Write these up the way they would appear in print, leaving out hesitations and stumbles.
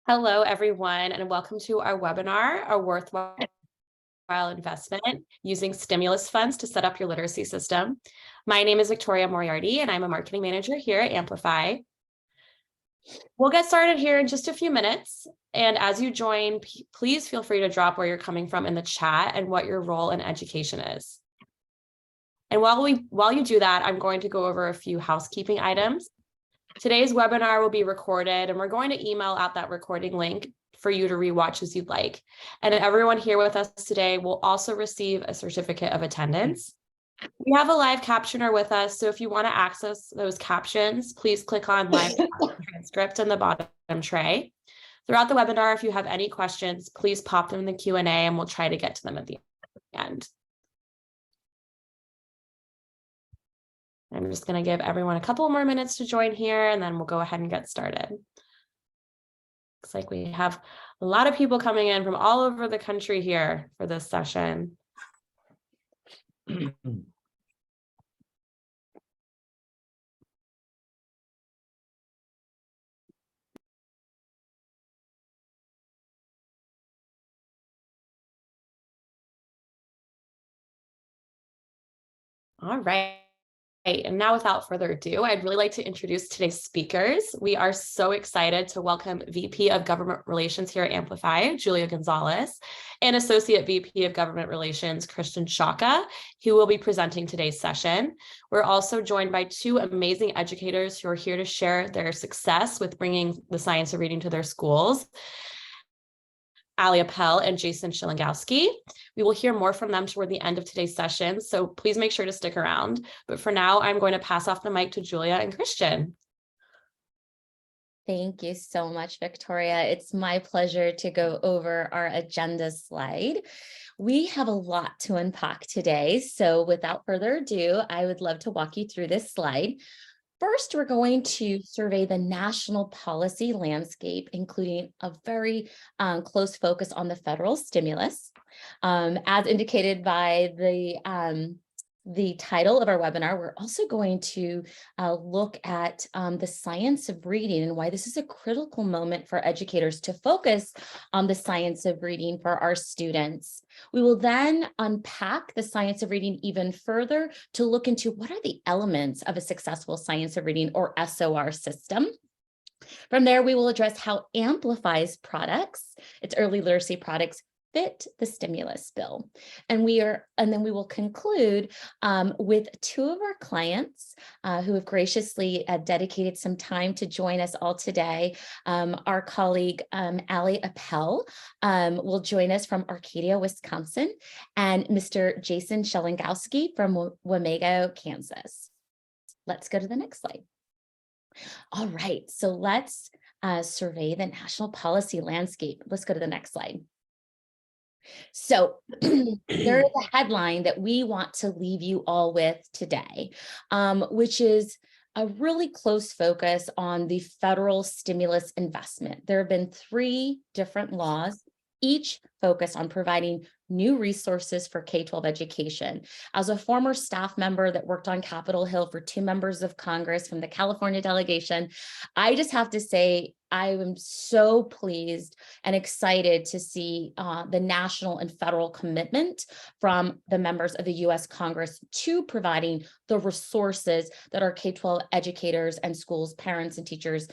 Hello, everyone, and welcome to our webinar, A Worthwhile Investment Using Stimulus Funds to Set Up Your Literacy System. My name is Victoria Moriarty, and I'm a marketing manager here at Amplify. We'll get started here in just a few minutes. And as you join, please feel free to drop where you're coming from in the chat and what your role in education is. And while you do that, I'm going to go over a few housekeeping items. Today's webinar will be recorded, and we're going to email out that recording link for you to rewatch as you'd like. And everyone here with us today will also receive a certificate of attendance. We have a live captioner with us, so if you want to access those captions, please click on live transcript in the bottom tray. Throughout the webinar, if you have any questions, please pop them in the Q&A and we'll try to get to them at the end. I'm just going to give everyone a couple more minutes to join here, and then we'll go ahead and get started. Looks like we have a lot of people coming in from all over the country here for this session. All right. And now, without further ado, I'd really like to introduce today's speakers. We are so excited to welcome VP of Government Relations here at Amplify, Julia Gonzales, and Associate VP of Government Relations, Christian Shaka, who will be presenting today's session. We're also joined by two amazing educators who are here to share their success with bringing the science of reading to their schools. Allie, Appel, and Shelangouski. We will hear more from them toward the end of today's session, so please make sure to stick around. But for now, I'm going to pass off the mic to Julia and Christian. Thank you so much, Victoria. It's my pleasure to go over our agenda slide. We have a lot to unpack today, so without further ado, I would love to walk you through this slide. First, we're going to survey the national policy landscape, including a very close focus on the federal stimulus. As indicated by the title of our webinar, we're also going to look at the science of reading and why this is a critical moment for educators to focus on the science of reading for our students. We will then unpack the science of reading even further to look into what are the elements of a successful science of reading or SOR system. From there, we will address how Amplify's products, its early literacy products, fit the stimulus bill. And then we will conclude with two of our clients who have graciously dedicated some time to join us all today. Our colleague, Allie Appel, will join us from Arcadia, Wisconsin, and Mr. Jason Shelangouski from Wamego, Kansas. Let's go to the next slide. All right, so let's survey the national policy landscape. Let's go to the next slide. So there is a headline that we want to leave you all with today, which is a really close focus on the federal stimulus investment. There have been 3 different laws, each focused on providing new resources for K-12 education. As a former staff member that worked on Capitol Hill for 2 members of Congress from the California delegation, I just have to say, I am so pleased and excited to see the national and federal commitment from the members of the U.S. Congress to providing the resources that our K-12 educators and schools, parents and teachers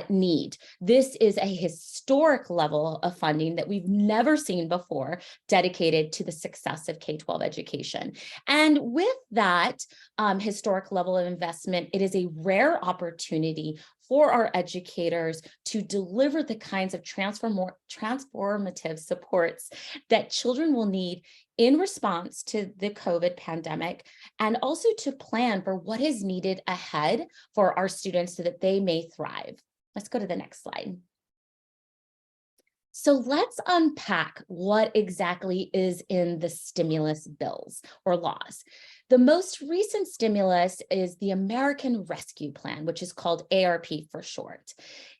need. This is a historic level of funding that we've never seen before dedicated to the success of K-12 education. And with that historic level of investment, it is a rare opportunity for our educators to deliver the kinds of transformative supports that children will need in response to the COVID pandemic, and also to plan for what is needed ahead for our students so that they may thrive. Let's go to the next slide. So let's unpack what exactly is in the stimulus bills or laws. The most recent stimulus is the American Rescue Plan, which is called ARP for short.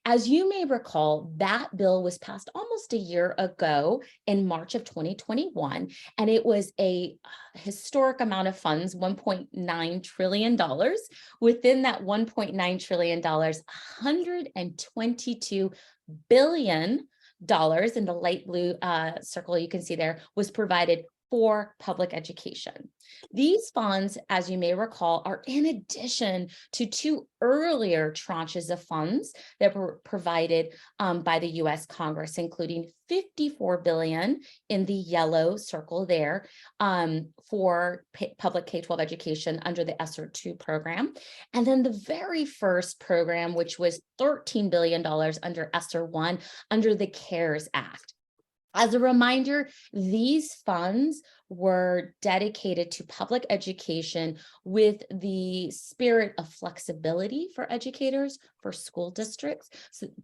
As you may recall, that bill was passed almost a year ago in March of 2021, and it was a historic amount of funds, $1.9 trillion. Within that $1.9 trillion, $122 billion in the light blue circle you can see there was provided for public education. These funds, as you may recall, are in addition to two earlier tranches of funds that were provided by the US Congress, including $54 billion in the yellow circle there for public K-12 education under the ESSER II program. And then the very first program, which was $13 billion under ESSER I under the CARES Act. As a reminder, these funds were dedicated to public education with the spirit of flexibility for educators, for school districts,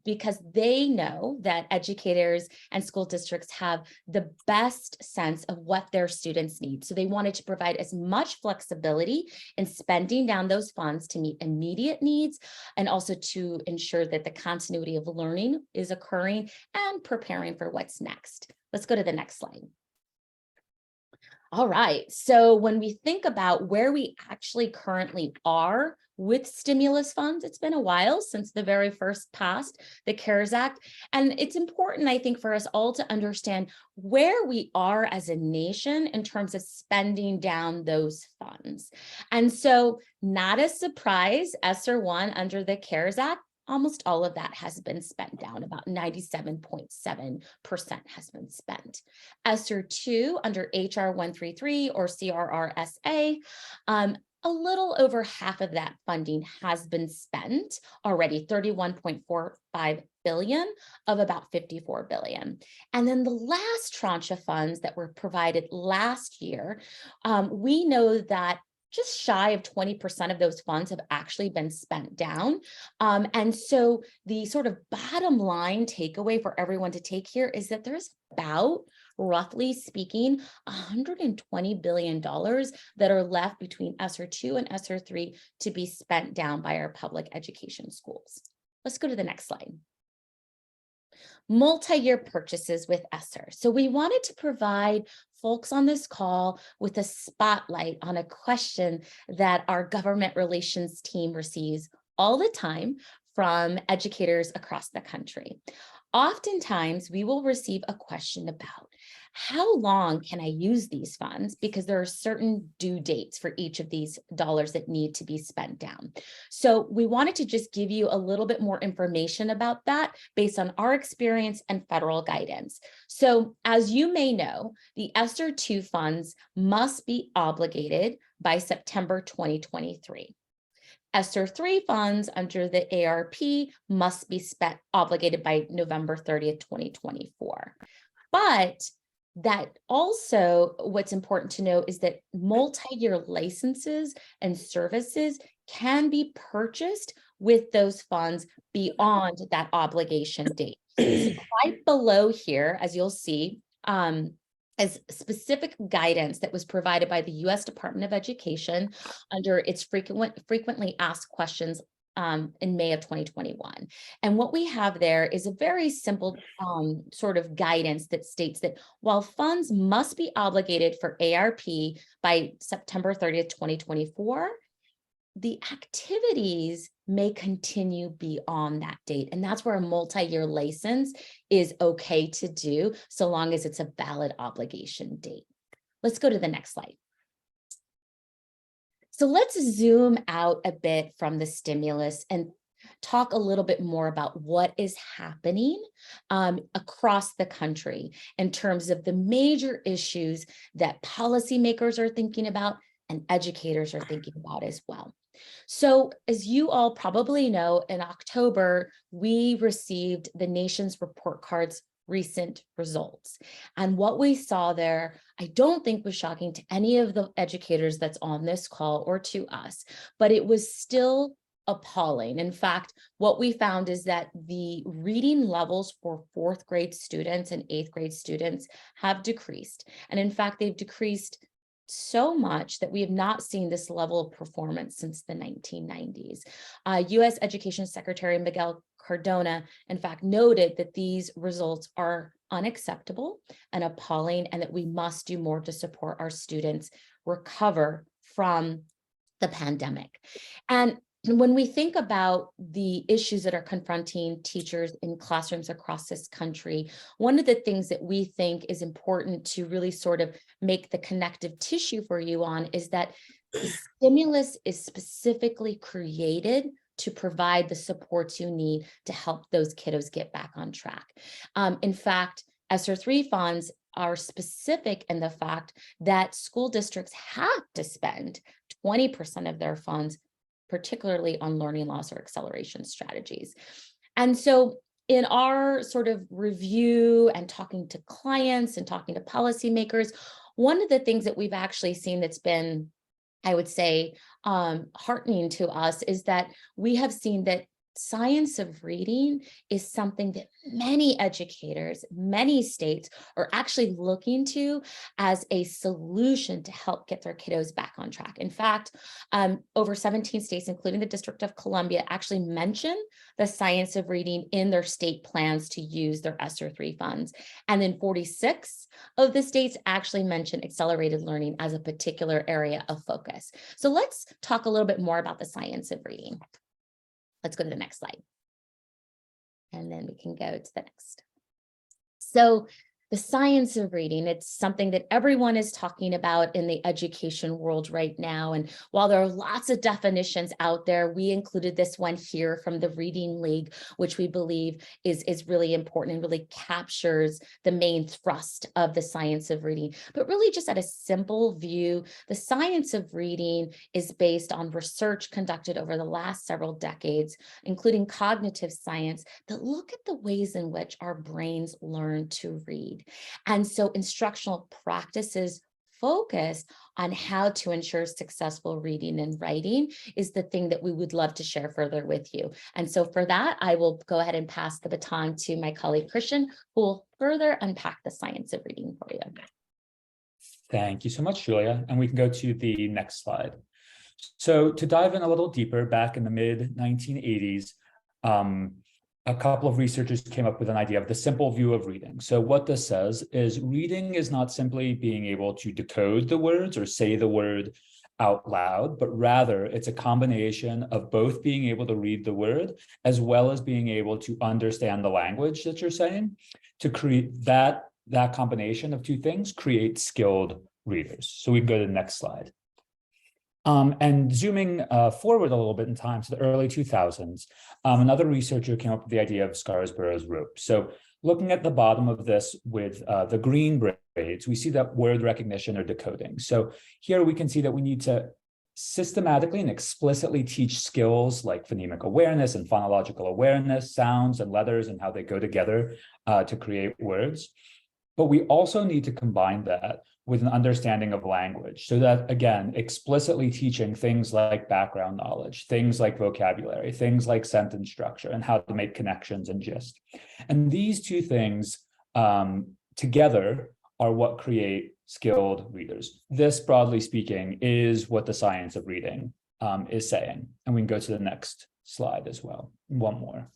because they know that educators and school districts have the best sense of what their students need. So they wanted to provide as much flexibility in spending down those funds to meet immediate needs and also to ensure that the continuity of learning is occurring and preparing for what's next. Let's go to the next slide. All right, so when we think about where we actually currently are with stimulus funds, it's been a while since the very first passed the CARES Act. And it's important, I think, for us all to understand where we are as a nation in terms of spending down those funds. And so not a surprise, ESSER I under the CARES Act, almost all of that has been spent down, about 97.7% has been spent. ESSER II under HR 133 or CRRSA, a little over half of that funding has been spent already, 31.45 billion of about 54 billion. And then the last tranche of funds that were provided last year, we know that just shy of 20% of those funds have actually been spent down. And so the sort of bottom line takeaway for everyone to take here is that there's about, roughly speaking, $120 billion that are left between ESSER II and ESSER III to be spent down by our public education schools. Let's go to the next slide. Multi-year purchases with ESSER. So we wanted to provide folks on this call with a spotlight on a question that our government relations team receives all the time from educators across the country. Oftentimes, we will receive a question about how long can I use these funds, because there are certain due dates for each of these dollars that need to be spent down. So we wanted to just give you a little bit more information about that based on our experience and federal guidance. So as you may know, the ESSER II funds must be obligated by September 2023. ESSER III funds under the ARP must be obligated by November 30th, 2024. But that also, what's important to know is that multi-year licenses and services can be purchased with those funds beyond that obligation date. So right below here, as you'll see, as specific guidance that was provided by the U.S. Department of Education under its frequently asked questions in May of 2021. And what we have there is a very simple sort of guidance that states that while funds must be obligated for ARP by September 30th, 2024, the activities may continue beyond that date. And that's where a multi-year license is okay to do, so long as it's a valid obligation date. Let's go to the next slide. So let's zoom out a bit from the stimulus and talk a little bit more about what is happening across the country in terms of the major issues that policymakers are thinking about and educators are thinking about as well. So as you all probably know, in October, we received the nation's report card's recent results. And what we saw there, I don't think was shocking to any of the educators that's on this call or to us, but it was still appalling. In fact, what we found is that the reading levels for 4th grade students and 8th grade students have decreased. And in fact, they've decreased so much that we have not seen this level of performance since the 1990s. U.S. Education Secretary Miguel Cardona, in fact, noted that these results are unacceptable and appalling, and that we must do more to support our students recover from the pandemic. And when we think about the issues that are confronting teachers in classrooms across this country, one of the things that we think is important to really sort of make the connective tissue for you on is that the stimulus is specifically created to provide the supports you need to help those kiddos get back on track. In fact, ESSER 3 funds are specific in the fact that school districts have to spend 20% of their funds particularly on learning loss or acceleration strategies. And so in our sort of review and talking to clients and talking to policymakers, one of the things that we've actually seen that's been, I would say, heartening to us is that we have seen that science of reading is something that many educators, many states are actually looking to as a solution to help get their kiddos back on track. In fact, over 17 states, including the District of Columbia, actually mention the science of reading in their state plans to use their ESSER 3 funds. And then 46 of the states actually mention accelerated learning as a particular area of focus. So let's talk a little bit more about the science of reading. Let's go to the next slide. And then we can go to the next. So the science of reading, it's something that everyone is talking about in the education world right now. And while there are lots of definitions out there, we included this one here from the Reading League, which we believe is really important and really captures the main thrust of the science of reading. But really just at a simple view, the science of reading is based on research conducted over the last several decades, including cognitive science, that look at the ways in which our brains learn to read. And so instructional practices focused on how to ensure successful reading and writing is the thing that we would love to share further with you. And so for that, I will go ahead and pass the baton to my colleague, Christian, who will further unpack the science of reading for you. Thank you so much, Julia. And we can go to the next slide. So to dive in a little deeper, back in the mid-1980s, a couple of researchers came up with an idea of the simple view of reading. So what this says is reading is not simply being able to decode the words or say the word out loud, but rather it's a combination of both being able to read the word as well as being able to understand the language that you're saying. To create that combination of two things create skilled readers. So we can go to the next slide. And zooming forward a little bit in time to the early 2000s, another researcher came up with the idea of Scarsborough's rope. So looking at the bottom of this with the green braids, we see that word recognition or decoding. So here we can see that we need to systematically and explicitly teach skills like phonemic awareness and phonological awareness, sounds and letters and how they go together to create words. But we also need to combine that with an understanding of language so that, again, explicitly teaching things like background knowledge, things like vocabulary, things like sentence structure and how to make connections and gist. And these two things together are what create skilled readers. This, broadly speaking, is what the science of reading is saying. And we can go to the next slide as well. One more.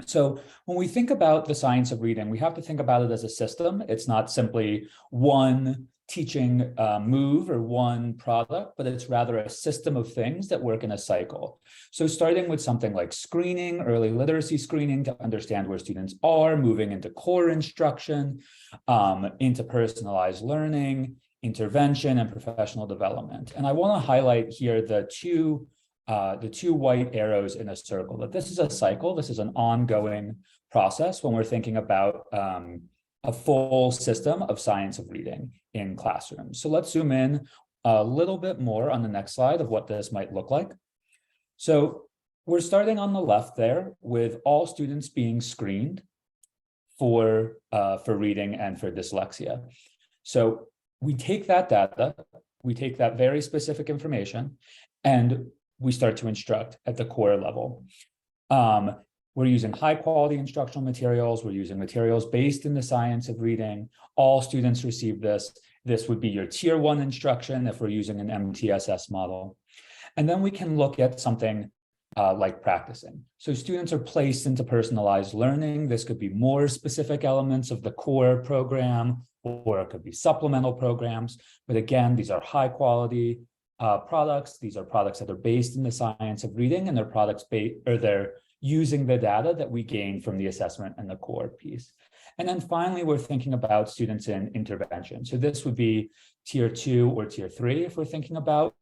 So when we think about the science of reading, we have to think about it as a system. It's not simply one teaching move or one product, but it's rather a system of things that work in a cycle. So starting with something like screening, early literacy screening to understand where students are, moving into core instruction, into personalized learning, intervention, and professional development. And I want to highlight here the two white arrows in a circle, that this is a cycle, this is an ongoing process when we're thinking about a full system of science of reading in classrooms. So let's zoom in a little bit more on the next slide of what this might look like. So we're starting on the left there with all students being screened for reading and for dyslexia. So we take that data, we take that very specific information, and we start to instruct at the core level. We're using high quality instructional materials. We're using materials based in the science of reading. All students receive this. This would be your tier 1 instruction if we're using an MTSS model. And then we can look at something like practicing. So students are placed into personalized learning. This could be more specific elements of the core program, or it could be supplemental programs. But again, these are high quality, products. These are products that are based in the science of reading, and they're using the data that we gain from the assessment and the core piece. And then finally, we're thinking about students in intervention. So this would be tier 2 or tier 3 if we're thinking about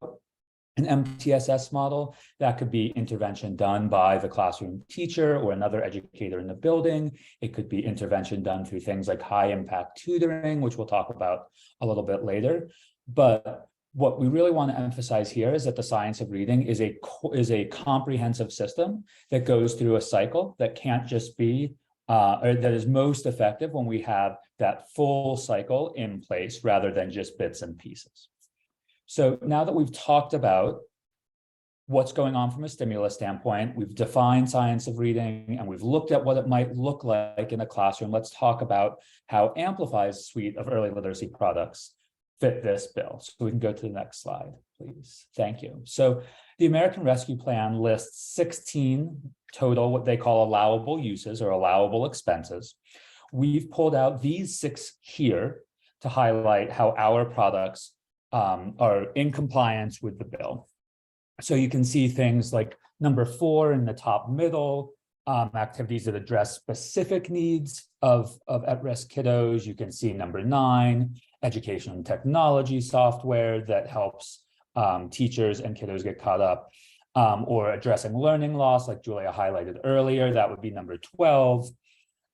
an MTSS model. That could be intervention done by the classroom teacher or another educator in the building. It could be intervention done through things like high impact tutoring, which we'll talk about a little bit later. But what we really want to emphasize here is that the science of reading is a comprehensive system that goes through a cycle that can't just be, or that is most effective when we have that full cycle in place rather than just bits and pieces. So now that we've talked about what's going on from a stimulus standpoint, we've defined science of reading, and we've looked at what it might look like in a classroom, let's talk about how Amplify's suite of early literacy products fit this bill. So we can go to the next slide, please. Thank you. So the American Rescue Plan lists 16 total, what they call allowable uses or allowable expenses. We've pulled out these 6 here to highlight how our products are in compliance with the bill. So you can see things like number 4 in the top middle, activities that address specific needs of at-risk kiddos. You can see number 9, education and technology software that helps teachers and kiddos get caught up, or addressing learning loss, like Julia highlighted earlier. That would be number 12.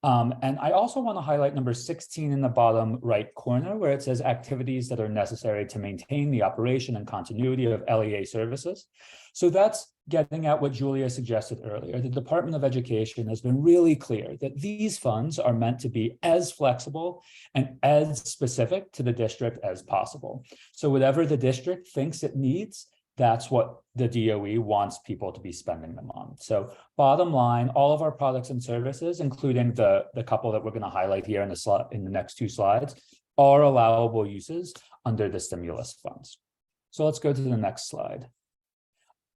And I also want to highlight number 16 in the bottom right corner, where it says activities that are necessary to maintain the operation and continuity of LEA services. So that's getting at what Julia suggested earlier. The Department of Education has been really clear that these funds are meant to be as flexible and as specific to the district as possible. So whatever the district thinks it needs, that's what the DOE wants people to be spending them on. So bottom line, all of our products and services, including the couple that we're going to highlight here in the next 2 slides, are allowable uses under the stimulus funds. So let's go to the next slide.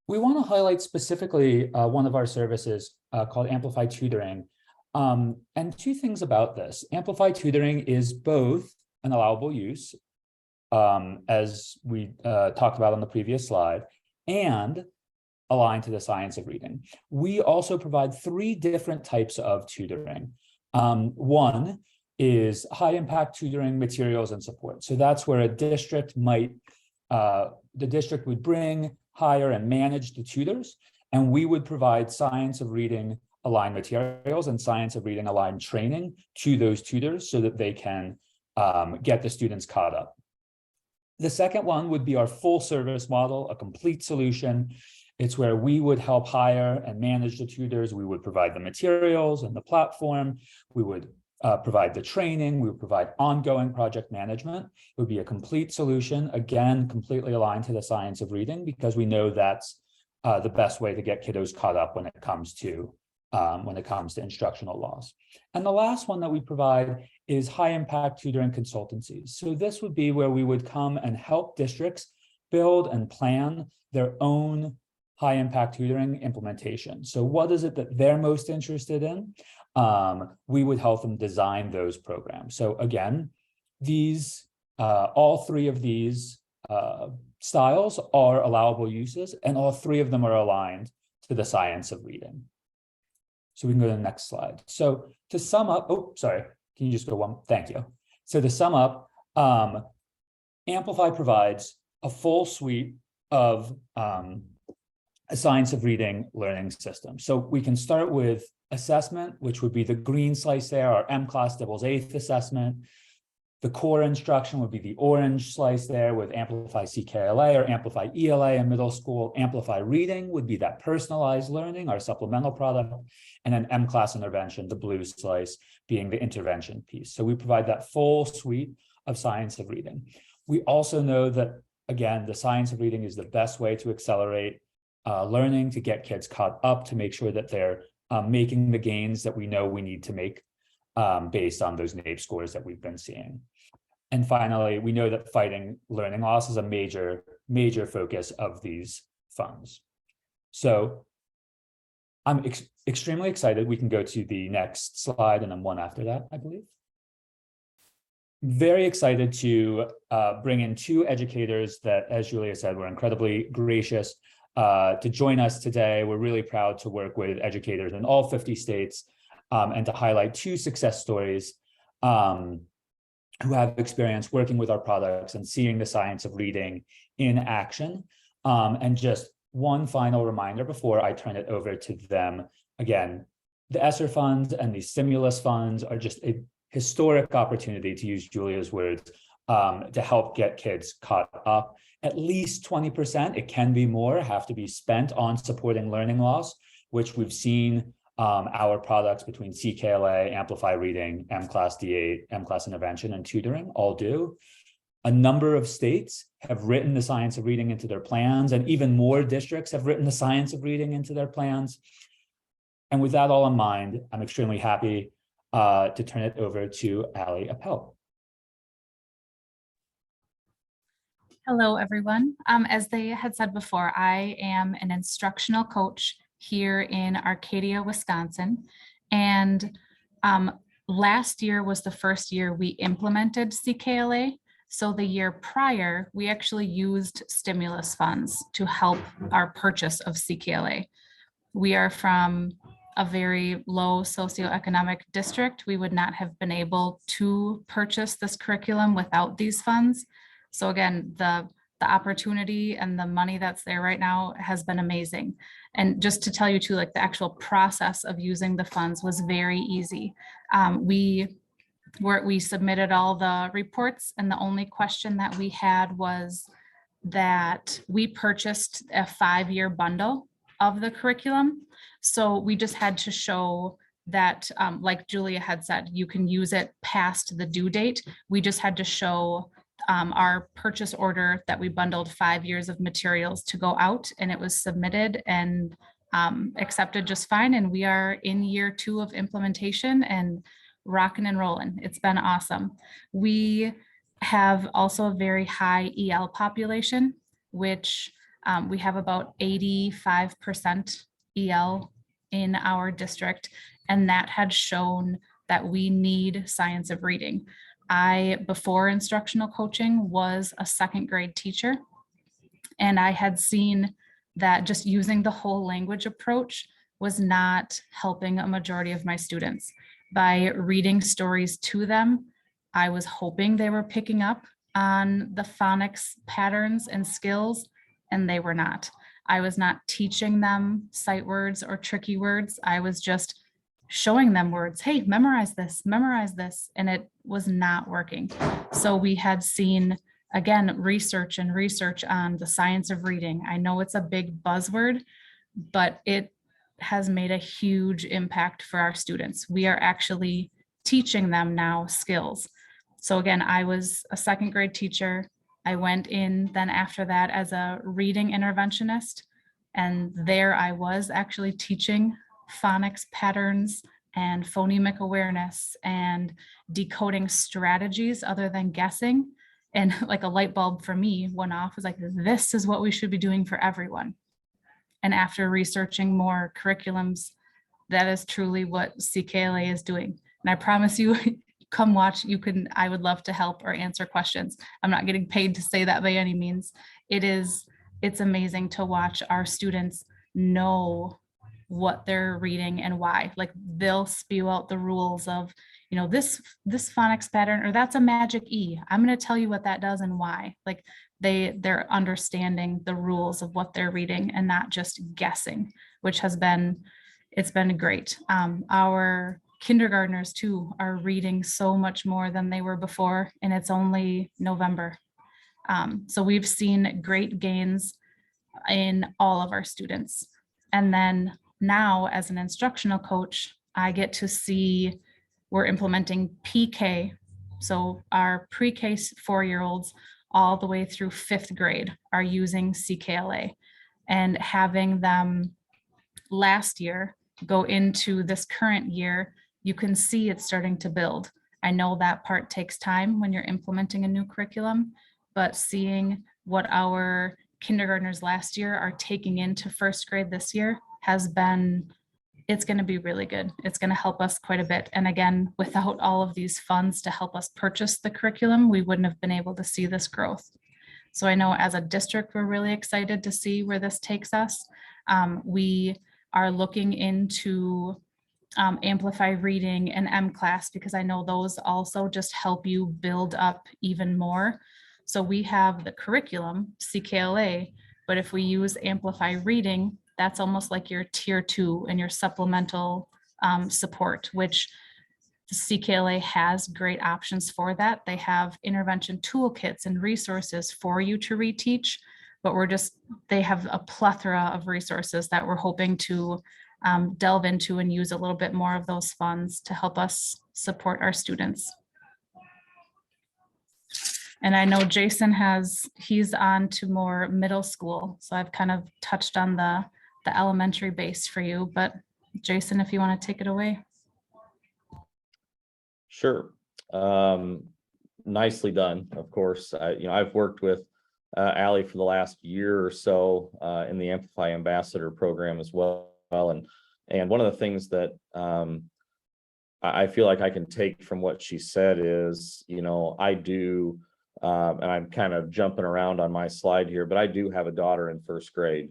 We want to highlight specifically one of our services called Amplify Tutoring. And 2 things about this. Amplify Tutoring is both an allowable use, as we talked about on the previous slide, and aligned to the science of reading. We also provide 3 different types of tutoring. One is high impact tutoring materials and support. So that's where a district might, the district would bring, hire, and manage the tutors, and we would provide science of reading aligned materials and science of reading aligned training to those tutors so that they can get the students caught up. The second one would be our full service model, a complete solution. It's where we would help hire and manage the tutors. We would provide the materials and the platform. We would provide the training. We would provide ongoing project management. It would be a complete solution, again, completely aligned to the science of reading, because we know that's the best way to get kiddos caught up when it comes to instructional loss. And the last one that we provide is high impact tutoring consultancies. So this would be where we would come and help districts build and plan their own high impact tutoring implementation. So what is it that they're most interested in? We would help them design those programs. So again, these all 3 of these styles are allowable uses, and all 3 of them are aligned to the science of reading. So we can go to the next slide. So to sum up, oh, sorry, can you just go one? Thank you. So to sum up, Amplify provides a full suite of a science of reading learning system. So we can start with assessment, which would be the green slice there, our M-Class Dibbles 8th assessment. The core instruction would be the orange slice there with Amplify CKLA or Amplify ELA in middle school. Amplify Reading would be that personalized learning, our supplemental product. And then M-Class Intervention, the blue slice, being the intervention piece. So we provide that full suite of science of reading. We also know that, again, the science of reading is the best way to accelerate learning, to get kids caught up, to make sure that they're making the gains that we know we need to make based on those NAEP scores that we've been seeing. And finally, we know that fighting learning loss is a major focus of these funds. So I'm extremely excited. We can go to the next slide and then one after that, I believe. very excited to bring in two educators that, as Julia said, were incredibly gracious to join us today. We're really proud to work with educators in all 50 states and to highlight two success stories who have experience working with our products and seeing the science of reading in action. And just one final reminder before I turn it over to them. Again, the ESSER funds and the stimulus funds are just a historic opportunity, to use Julia's words, to help get kids caught up. At least 20%, it can be more, have to be spent on supporting learning loss, which we've seen our products between CKLA, Amplify Reading, M-Class D8, M-Class Intervention, and Tutoring all do. A number of states have written the science of reading into their plans, and even more districts have written the science of reading into their plans. And with that all in mind, I'm extremely happy to turn it over to Allie Appel. Hello, everyone. As they had said before, I am an instructional coach here in Arcadia, Wisconsin. And last year was the first year we implemented CKLA. So the year prior, we actually used stimulus funds to help our purchase of CKLA. We are from a very low socioeconomic district. We would not have been able to purchase this curriculum without these funds. So again, the opportunity and the money that's there right now has been amazing. And just to tell you too, like the actual process of using the funds was very easy. We submitted all the reports, and the only question that we had was that we purchased a 5-year bundle of the curriculum. So we just had to show that, like Julia had said, you can use it past the due date. We just had to show our purchase order that we bundled 5 years of materials to go out, and it was submitted and accepted just fine. And we are in year 2 of implementation and rocking and rolling. It's been awesome. We have also a very high EL population, which we have about 85% EL in our district, and that had shown that we need science of reading. I, before instructional coaching, was a 2nd grade teacher, and I had seen that just using the whole language approach was not helping a majority of my students. By reading stories to them, I was hoping they were picking up on the phonics patterns and skills, and they were not. I was not teaching them sight words or tricky words. I was just showing them words. Hey, memorize this, and it was not working. So we had seen, again, research on the science of reading. I know it's a big buzzword, but it has made a huge impact for our students. We are actually teaching them now skills. So again, I was a 2nd grade teacher. I went in then after that as a reading interventionist, and there I was actually teaching phonics patterns and phonemic awareness and decoding strategies other than guessing. And like a light bulb for me went off, was like, this is what we should be doing for everyone. And after researching more curriculums, that is truly what CKLA is doing. And I promise you, come watch, I would love to help or answer questions. I'm not getting paid to say that by any means. It's amazing to watch our students know what they're reading and why. Like they'll spew out the rules of, this phonics pattern, or that's a magic E. I'm going to tell you what that does and why. Like they're understanding the rules of what they're reading and not just guessing, which it's been great. Our kindergartners too are reading so much more than they were before, and it's only November. So we've seen great gains in all of our students. And then now as an instructional coach, I get to see we're implementing PK. So our pre-K 4-year-olds all the way through 5th grade are using CKLA, and having them last year go into this current year, you can see it's starting to build. I know that part takes time when you're implementing a new curriculum, but seeing what our kindergartners last year are taking into 1st grade this year has been it's going to be really good. It's going to help us quite a bit. And again, without all of these funds to help us purchase the curriculum, we wouldn't have been able to see this growth. So I know as a district, we're really excited to see where this takes us. We are looking into Amplify Reading and M-Class, because I know those also just help you build up even more. So we have the curriculum, CKLA, but if we use Amplify Reading, that's almost like your tier 2 and your supplemental support, which the CKLA has great options for that. They have intervention toolkits and resources for you to reteach, but they have a plethora of resources that we're hoping to delve into and use a little bit more of those funds to help us support our students. And I know Jason he's on to more middle school. So I've kind of touched on the elementary base for you, but Jason, if you want to take it away. Sure. Nicely done. Of course, I've worked with Allie for the last year or so in the Amplify Ambassador program as well. And one of the things that I feel like I can take from what she said is, I do, and I'm kind of jumping around on my slide here, but I do have a daughter in first grade.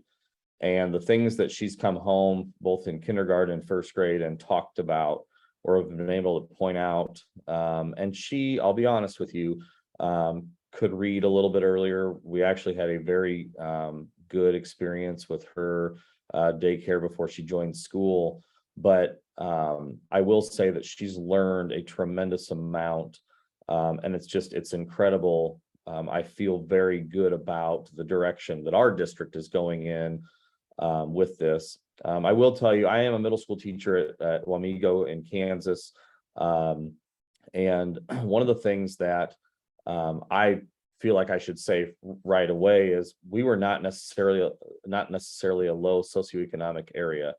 And the things that she's come home, both in kindergarten and first grade, and talked about or have been able to point out, and she, I'll be honest with you, could read a little bit earlier. We actually had a very good experience with her daycare before she joined school. But I will say that she's learned a tremendous amount, and it's incredible. I feel very good about the direction that our district is going in with this. I will tell you, I am a middle school teacher at Wamego in Kansas. And one of the things that I feel like I should say right away is we were not necessarily a low socioeconomic area.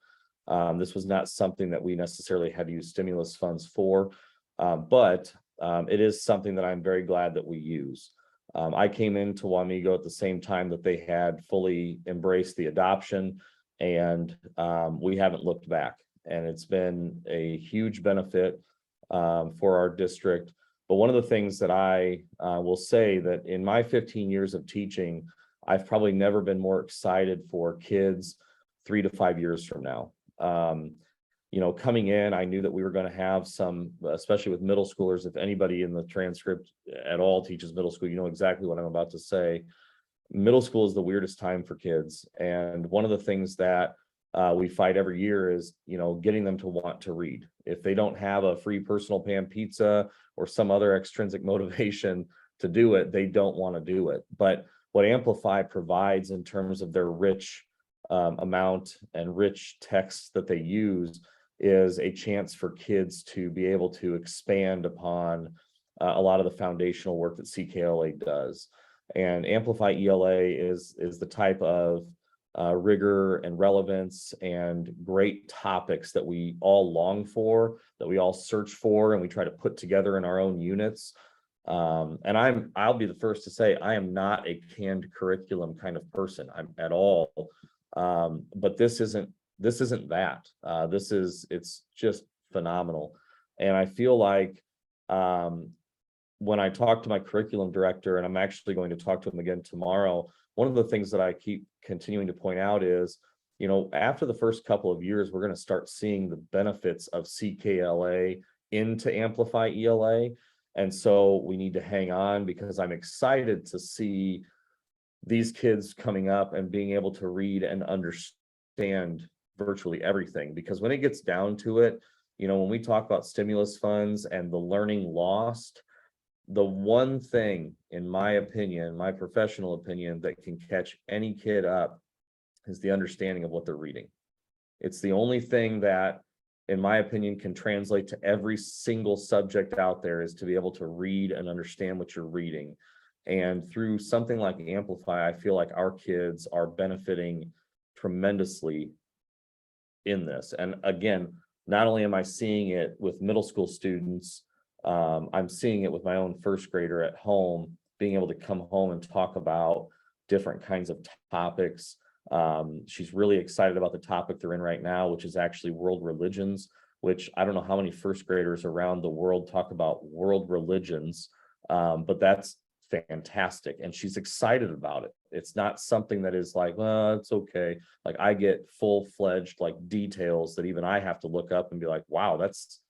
This was not something that we necessarily had to use stimulus funds for, but it is something that I'm very glad that we use. I came into Wamego at the same time that they had fully embraced the adoption, and we haven't looked back. And it's been a huge benefit for our district. But one of the things that I will say that in my 15 years of teaching, I've probably never been more excited for kids 3 to 5 years from now. Coming in, I knew that we were going to have some, especially with middle schoolers. If anybody in the transcript at all teaches middle school, you know exactly what I'm about to say. Middle school is the weirdest time for kids. And one of the things that we fight every year is, getting them to want to read. If they don't have a free personal pan pizza or some other extrinsic motivation to do it, they don't want to do it. But what Amplify provides in terms of their rich amount and rich texts that they use is a chance for kids to be able to expand upon a lot of the foundational work that CKLA does. And Amplify ELA is the type of rigor and relevance and great topics that we all long for, that we all search for, and we try to put together in our own units. And I'll be the first to say I am not a canned curriculum kind of person. I'm at all. But this isn't that. It's just phenomenal. And I feel like when I talk to my curriculum director, and I'm actually going to talk to him again tomorrow, one of the things that I keep continuing to point out is, after the first couple of years, we're going to start seeing the benefits of CKLA into Amplify ELA. And so we need to hang on, because I'm excited to see these kids coming up and being able to read and understand virtually everything. Because when it gets down to it, when we talk about stimulus funds and the learning lost, the one thing, in my opinion, my professional opinion, that can catch any kid up is the understanding of what they're reading. It's the only thing that, in my opinion, can translate to every single subject out there, is to be able to read and understand what you're reading. And through something like Amplify, I feel like our kids are benefiting tremendously in this. And again, not only am I seeing it with middle school students, I'm seeing it with my own first grader at home, being able to come home and talk about different kinds of topics She's really excited about the topic they're in right now, which is actually world religions, which I don't know how many first graders around the world talk about world religions, but that's fantastic. And she's excited about it. It's not something that is like, well, it's okay. Like I get full-fledged like details that even I have to look up and be like, wow, that's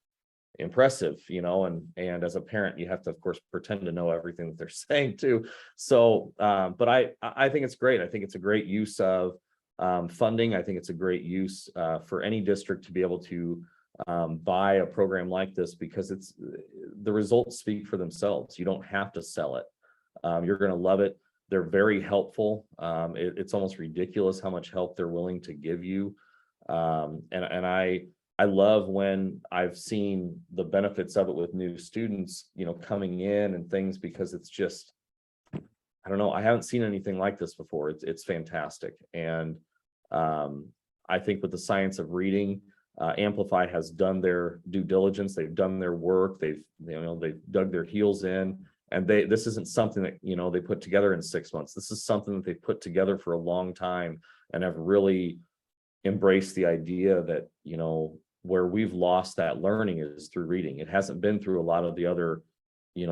impressive, and as a parent, you have to, of course, pretend to know everything that they're saying too. So, but I think it's great. I think it's a great use of funding. I think it's a great use for any district to be able to buy a program like this, because the results speak for themselves. You don't have to sell it. You're going to love it. They're very helpful. It's almost ridiculous how much help they're willing to give you. And I love when I've seen the benefits of it with new students, coming in and things, because it's just, I don't know, I haven't seen anything like this before. It's fantastic. And I think with the science of reading, Amplify has done their due diligence. They've done their work. They've dug their heels in, and this isn't something that, they put together in 6 months. This is something that they put together for a long time and have really embraced the idea that, where we've lost that learning is through reading. It hasn't been through a lot of the other,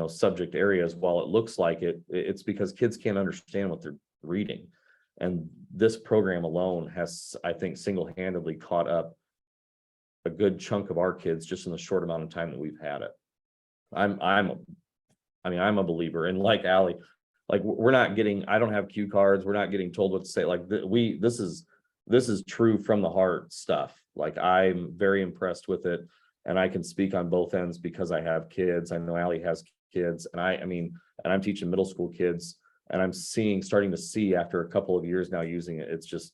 subject areas. While it looks like it's because kids can't understand what they're reading. And this program alone has, I think, single-handedly caught up a good chunk of our kids just in the short amount of time that we've had it. I'm a believer. And like Allie, like I don't have cue cards. We're not getting told what to say. Like this is true from the heart stuff. Like I'm very impressed with it, and I can speak on both ends because I have kids. I know Allie has kids, and I'm teaching middle school kids, and I'm starting to see after a couple of years now using it. It's just,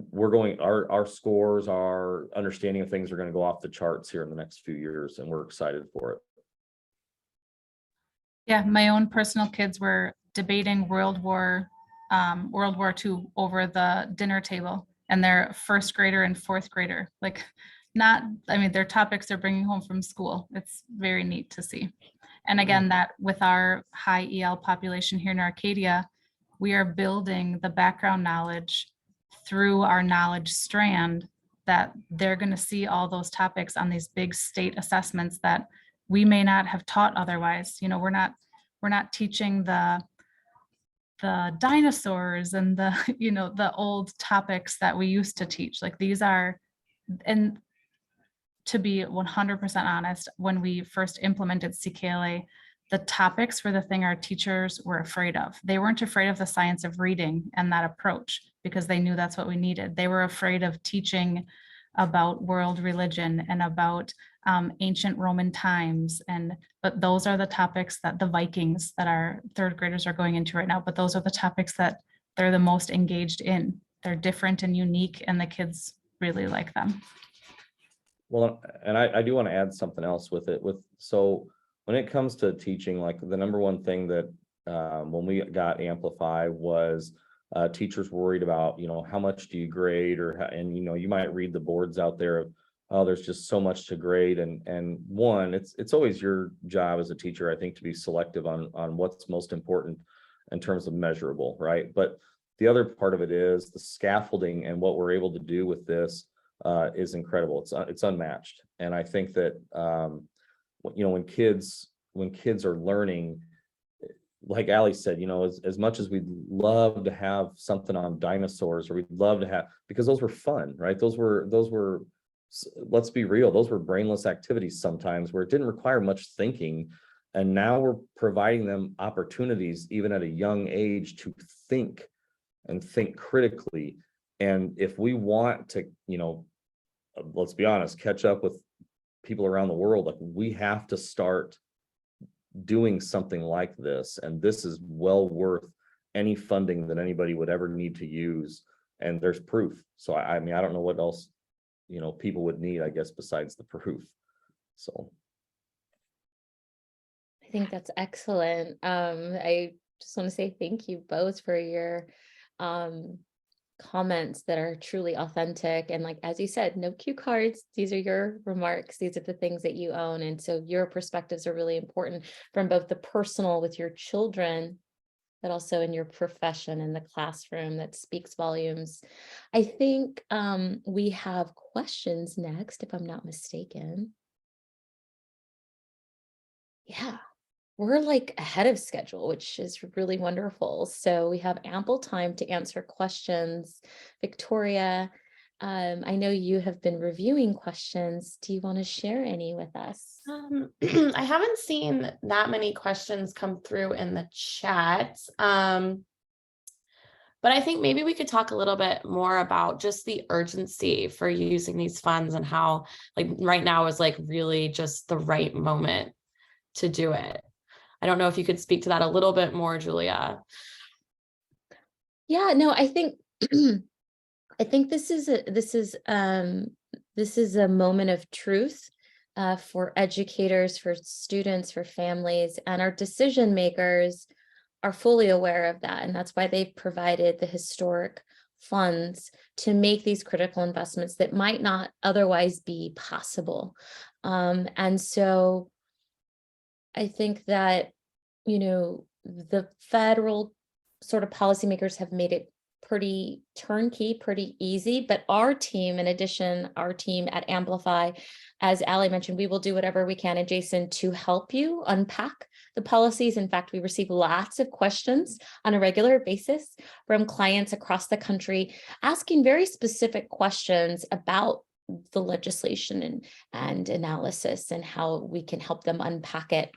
our scores, our understanding of things are going to go off the charts here in the next few years, and we're excited for it. Yeah, my own personal kids were debating World War II over the dinner table, and they're first grader and fourth grader. Like, their topics they're bringing home from school. It's very neat to see. And again, that with our high EL population here in Arcadia, we are building the background knowledge through our knowledge strand, that they're going to see all those topics on these big state assessments that we may not have taught otherwise. We're not teaching the dinosaurs and the old topics that we used to teach. Like these are, and to be 100% honest, when we first implemented CKLA, the topics were the thing our teachers were afraid of. They weren't afraid of the science of reading and that approach, because they knew that's what we needed. They were afraid of teaching about world religion and about ancient Roman times. But those are the topics that the Vikings that our third graders are going into right now, but those are the topics that they're the most engaged in. They're different and unique, and the kids really like them. Well, and I do want to add something else with it. So when it comes to teaching, like the number one thing that when we got Amplify was teachers worried about, how much do you grade, and you might read the boards out there of, oh, there's just so much to grade. And one, it's always your job as a teacher, I think, to be selective on what's most important in terms of measurable, right? But the other part of it is the scaffolding, and what we're able to do with this is incredible. It's unmatched. And I think that when kids are learning, like Allie said, as much as we'd love to have something on dinosaurs, or we'd love to have, because those were fun, right? Those were, let's be real, those were brainless activities sometimes where it didn't require much thinking. And now we're providing them opportunities, even at a young age, to think and think critically. And if we want to, let's be honest, catch up with people around the world, like we have to start doing something like this. And this is well worth any funding that anybody would ever need to use. And there's proof. So I don't know what else, people would need, I guess, besides the proof. So I think that's excellent. I just want to say thank you both for your comments that are truly authentic. And like, as you said, no cue cards. These are your remarks. These are the things that you own. And so your perspectives are really important from both the personal with your children but also in your profession in the classroom. That speaks volumes. I think we have questions next, if I'm not mistaken. Yeah, we're like ahead of schedule, which is really wonderful. So we have ample time to answer questions. Victoria, I know you have been reviewing questions. Do you want to share any with us? I haven't seen that many questions come through in the chat. But I think maybe we could talk a little bit more about just the urgency for using these funds and how like right now is like really just the right moment to do it. I don't know if you could speak to that a little bit more, Julia. Yeah, no, I think I think this is a moment of truth for educators, for students, for families, and our decision makers are fully aware of that. And that's why they've provided the historic funds to make these critical investments that might not otherwise be possible. And so I think that, you know, the federal sort of policymakers have made it pretty turnkey, pretty easy, but our team, in addition, our team at Amplify, as Allie mentioned, we will do whatever we can, and Jason, to help you unpack the policies. In fact, we receive lots of questions on a regular basis from clients across the country, asking very specific questions about the legislation and analysis and how we can help them unpack it.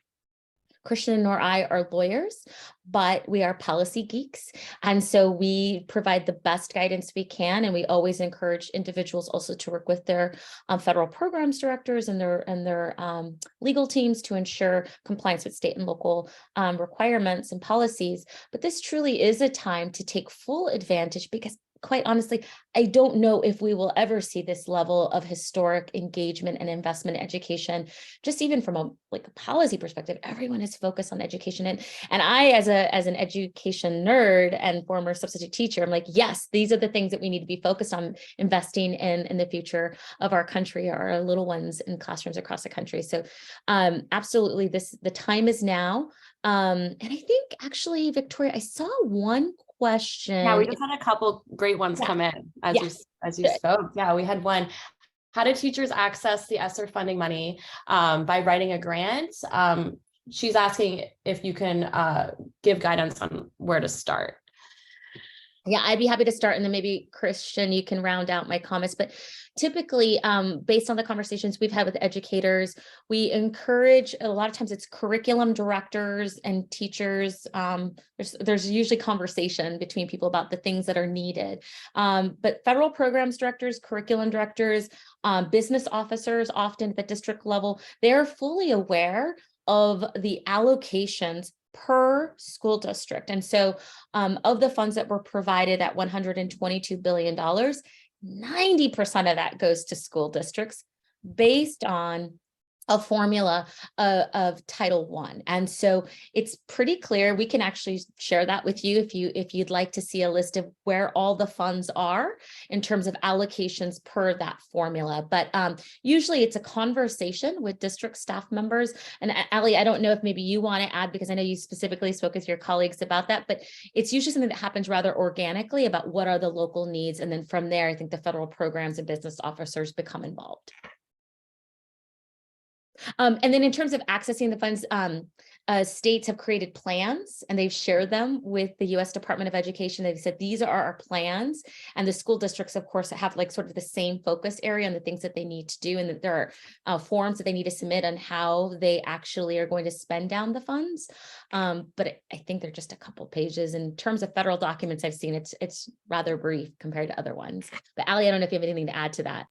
Christian nor I are lawyers, but we are policy geeks. And so we provide the best guidance we can. And we always encourage individuals also to work with their federal programs directors and their legal teams to ensure compliance with state and local requirements and policies. But this truly is a time to take full advantage, because quite honestly, I don't know if we will ever see this level of historic engagement and investment in education. Just even from a policy perspective, everyone is focused on education. And I, as an education nerd and former substitute teacher, I'm like, yes, these are the things that we need to be focused on investing in the future of our country, our little ones in classrooms across the country. So absolutely, the time is now. And I think actually, Victoria, I saw one question. Yeah, we just had a couple great ones come in as you spoke. Yeah, we had one. How do teachers access the ESSER funding money by writing a grant? She's asking if you can give guidance on where to start. Yeah, I'd be happy to start, and then maybe Christian, you can round out my comments. But typically, based on the conversations we've had with educators, we encourage, a lot of times it's curriculum directors and teachers. There's usually conversation between people about the things that are needed. But federal programs directors, curriculum directors, business officers, often at the district level, they're fully aware of the allocations per school district. And so of the funds that were provided at $122 billion, 90% of that goes to school districts based on a formula of Title I. And so it's pretty clear. We can actually share that with you if you'd like to see a list of where all the funds are in terms of allocations per that formula. But usually it's a conversation with district staff members. And Allie, I don't know if maybe you want to add, because I know you specifically spoke with your colleagues about that, but it's usually something that happens rather organically about what are the local needs. And then from there, I think the federal programs and business officers become involved. And then in terms of accessing the funds, states have created plans and they've shared them with the U.S. Department of Education. They've said, these are our plans. And the school districts, of course, have sort of the same focus area on the things that they need to do. And that there are forms that they need to submit on how they actually are going to spend down the funds. But I think they're just a couple pages. In terms of federal documents I've seen, it's rather brief compared to other ones. But Allie, I don't know if you have anything to add to that.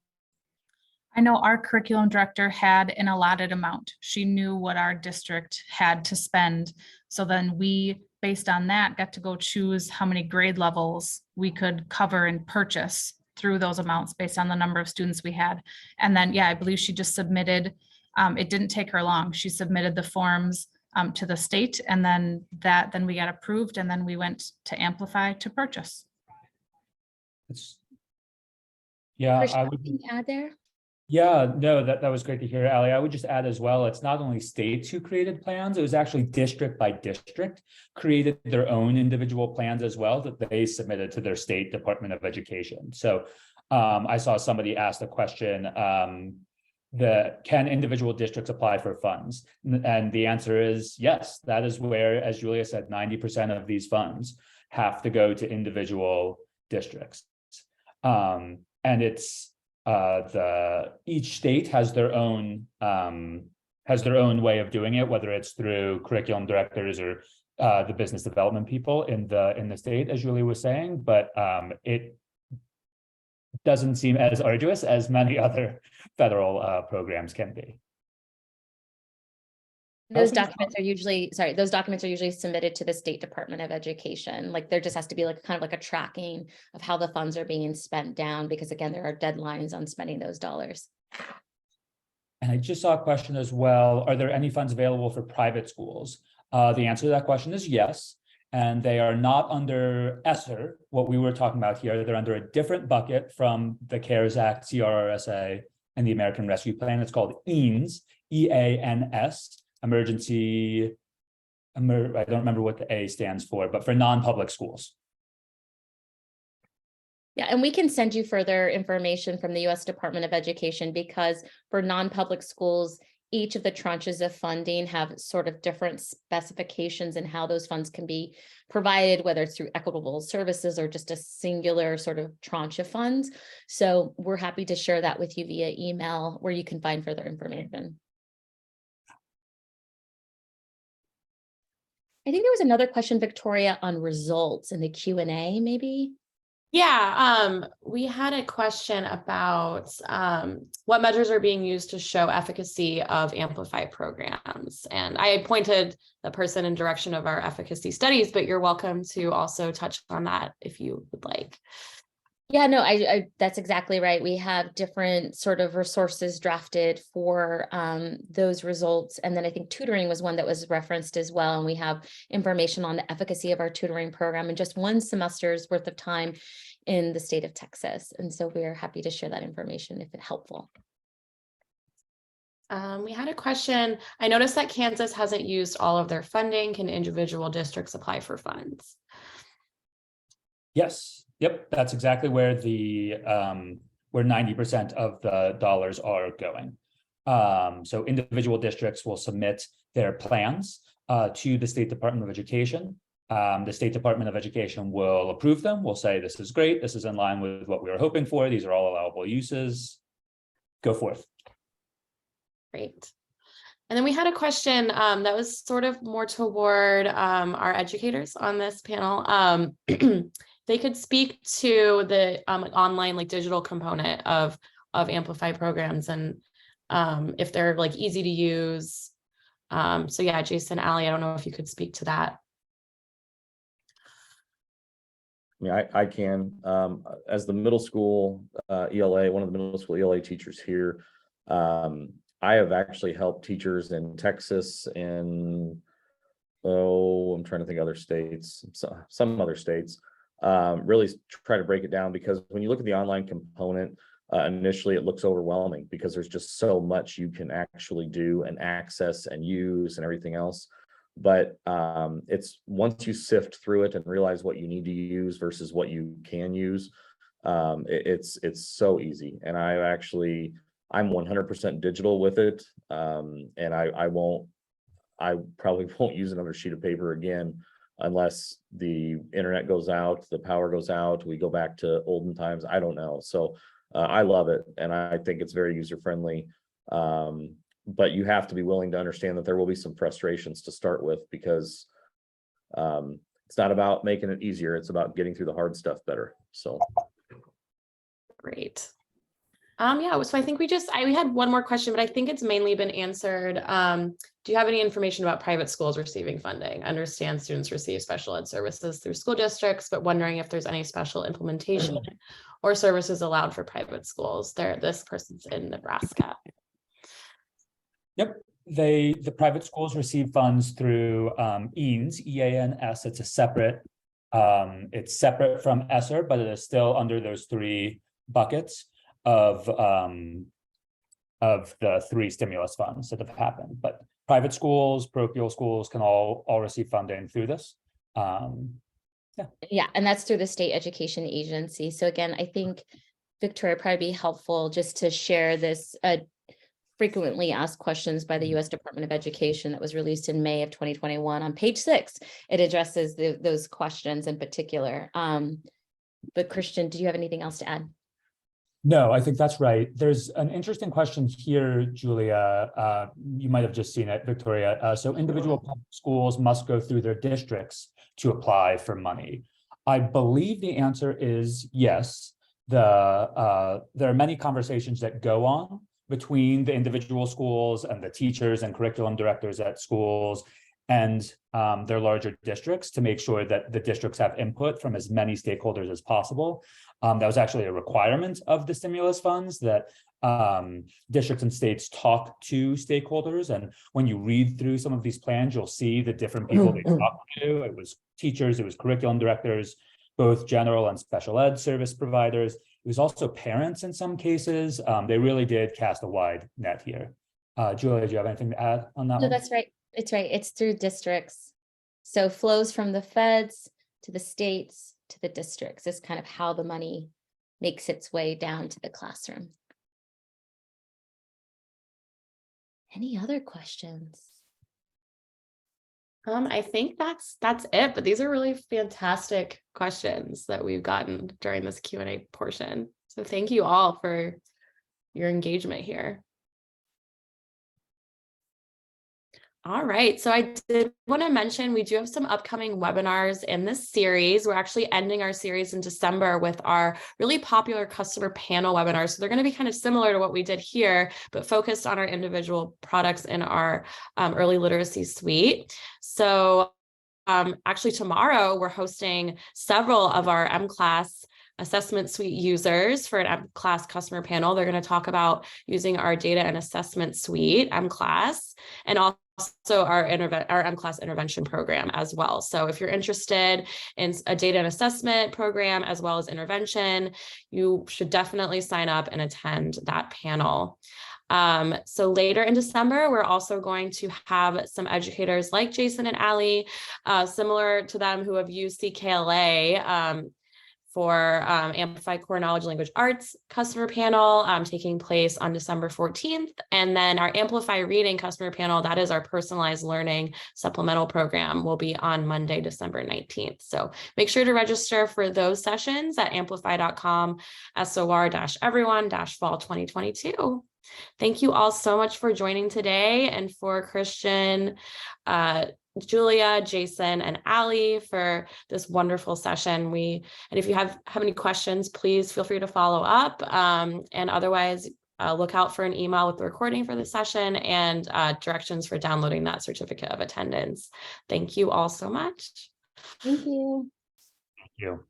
I know our curriculum director had an allotted amount. She knew what our district had to spend. So then we, based on that, got to go choose how many grade levels we could cover and purchase through those amounts based on the number of students we had. And then, yeah, I believe she just submitted, it didn't take her long. She submitted the forms to the state, and then we got approved, and then we went to Amplify to purchase. Yeah, Christian, I would anything to add there? Yeah, no, that was great to hear, Allie. I would just add as well, it's not only states who created plans, it was actually district by district created their own individual plans as well that they submitted to their state Department of Education. So I saw somebody ask the question, can individual districts apply for funds? And the answer is yes. That is where, as Julia said, 90% of these funds have to go to individual districts. And it's each state has their own way of doing it, whether it's through curriculum directors or the business development people in the state, as Julia was saying, but it doesn't seem as arduous as many other federal programs can be. Those documents are usually, submitted to the State Department of Education. Like there just has to be like kind of like a tracking of how the funds are being spent down, because again, there are deadlines on spending those dollars. And I just saw a question as well. Are there any funds available for private schools? The answer to that question is yes. And they are not under ESSER, what we were talking about here. They're under a different bucket from the CARES Act, CRRSA, and the American Rescue Plan. It's called EANS, EANS. I don't remember what the A stands for, but for non-public schools. Yeah, and we can send you further information from the U.S. Department of Education, because for non-public schools, each of the tranches of funding have sort of different specifications in how those funds can be provided, whether it's through equitable services or just a singular sort of tranche of funds. So we're happy to share that with you via email, where you can find further information. I think there was another question, Victoria, on results in the Q&A, maybe? Yeah, we had a question about what measures are being used to show efficacy of Amplify programs. And I pointed the person in direction of our efficacy studies, but you're welcome to also touch on that if you would like. Yeah, no, that's exactly right. We have different sort of resources drafted for those results. And then I think tutoring was one that was referenced as well. And we have information on the efficacy of our tutoring program in just one semester's worth of time in the state of Texas. And so we're happy to share that information if it's helpful. We had a question. I noticed that Kansas hasn't used all of their funding. Can individual districts apply for funds? Yes. Yep, that's exactly where the where 90% of the dollars are going. So individual districts will submit their plans to the State Department of Education. The State Department of Education will approve them. We'll say this is great. This is in line with what we were hoping for. These are all allowable uses. Go forth. Great. And then we had a question that was sort of more toward our educators on this panel. They could speak to the online like digital component of Amplify programs, and if they're like easy to use. So yeah, Jason, Allie, I don't know if you could speak to that. Yeah, I can. As the middle school ELA, one of the middle school ELA teachers here, I have actually helped teachers in Texas and I'm trying to think other states, some other states. Really try to break it down, because when you look at the online component, initially it looks overwhelming because there's just so much you can actually do and access and use and everything else. But it's once you sift through it and realize what you need to use versus what you can use, it's so easy. And I'm 100% digital with it, and I probably won't use another sheet of paper again unless the internet goes out, the power goes out, we go back to olden times. I don't know. So I love it, and I think it's very user friendly. But you have to be willing to understand that there will be some frustrations to start with, because it's not about making it easier. It's about getting through the hard stuff better. So great. Yeah, so I think we had one more question, but I think it's mainly been answered. Do you have any information about private schools receiving funding? I understand students receive special ed services through school districts, but wondering if there's any special implementation or services allowed for private schools. This person's in Nebraska. Yep, the private schools receive funds through EANS, EANS. It's separate from ESSER, but it is still under those three buckets of of the 3 stimulus funds that have happened. But private schools, parochial schools can all receive funding through this. Yeah, and that's through the state education agency. So again, I think Victoria, probably be helpful just to share this frequently asked questions by the U.S. Department of Education that was released in May of 2021. On page 6, it addresses those questions in particular. But Christian, do you have anything else to add? No, I think that's right. There's an interesting question here, Julia. You might have just seen it, Victoria. So individual public schools must go through their districts to apply for money. I believe the answer is yes. There are many conversations that go on between the individual schools and the teachers and curriculum directors at schools and their larger districts to make sure that the districts have input from as many stakeholders as possible. That was actually a requirement of the stimulus funds that districts and states talk to stakeholders. And when you read through some of these plans, you'll see the different people they talk to. It was teachers, it was curriculum directors, both general and special ed service providers. It was also parents in some cases. They really did cast a wide net here. Julia, do you have anything to add on that No, one? that's right. It's right. It's through districts. So flows from the feds to the states to the districts is kind of how the money makes its way down to the classroom. Any other questions? I think that's it, but these are really fantastic questions that we've gotten during this Q&A portion. So thank you all for your engagement here. All right, so I did want to mention we do have some upcoming webinars in this series. We're actually ending our series in December with our really popular customer panel webinars. So they're going to be kind of similar to what we did here, but focused on our individual products in our early literacy suite. So actually tomorrow we're hosting several of our M-Class assessment suite users for an M-Class customer panel. They're going to talk about using our data and assessment suite, M-Class, and also our M-Class intervention program as well. So if you're interested in a data and assessment program as well as intervention, you should definitely sign up and attend that panel. So later in December, we're also going to have some educators like Jason and Allie, similar to them, who have used CKLA for Amplify Core Knowledge Language Arts customer panel taking place on December 14th. And then our Amplify Reading customer panel, that is our personalized learning supplemental program, will be on Monday, December 19th. So make sure to register for those sessions at amplify.com/SOR-everyone-fall 2022. Thank you all so much for joining today, and for Christian, Julia, Jason, and Allie for this wonderful session. And if you have any questions, please feel free to follow up. And otherwise, look out for an email with the recording for the session and directions for downloading that certificate of attendance. Thank you all so much. Thank you. Thank you.